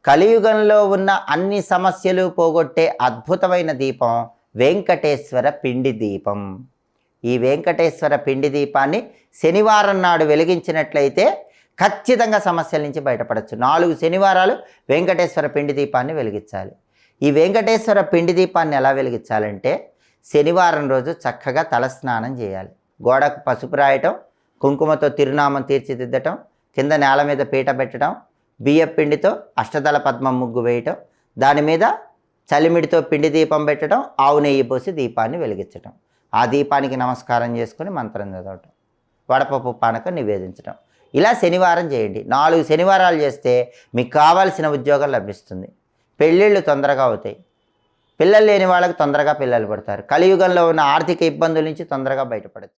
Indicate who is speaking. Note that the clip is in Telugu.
Speaker 1: కలియుగంలో ఉన్న అన్ని సమస్యలు పోగొట్టే అద్భుతమైన దీపం వెంకటేశ్వర పిండి దీపం. ఈ వెంకటేశ్వర పిండి దీపాన్ని శనివారం నాడు వెలిగించినట్లయితే ఖచ్చితంగా సమస్యల నుంచి బయటపడవచ్చు. 4 శనివారాలు వెంకటేశ్వర పిండి దీపాన్ని వెలిగించాలి. ఈ వెంకటేశ్వర పిండి దీపాన్ని ఎలా వెలిగించాలంటే, శనివారం రోజు చక్కగా తలస్నానం చేయాలి. గోడకు పసుపు రాయటం, కుంకుమతో తిరునామం తీర్చిదిద్దటం, కింద నేల మీద పీట పెట్టడం, బియ్యం పిండితో అష్టదళ పద్మం ముగ్గు వేయటం, దాని మీద చలిమిడితో పిండి దీపం పెట్టడం, ఆవు నెయ్యి పోసి దీపాన్ని వెలిగించటం, ఆ దీపానికి నమస్కారం చేసుకొని మంత్రం చదవటం, వడపప్పు పానకం నివేదించడం. ఇలా శనివారం చేయండి. 4 శనివారాలు చేస్తే మీకు కావాల్సిన ఉద్యోగం లభిస్తుంది. పెళ్ళిళ్ళు తొందరగా అవుతాయి. పిల్లలు లేని వాళ్ళకి తొందరగా పిల్లలు పడతారు. కలియుగంలో ఉన్న ఆర్థిక ఇబ్బందుల నుంచి తొందరగా బయటపడచ్చు.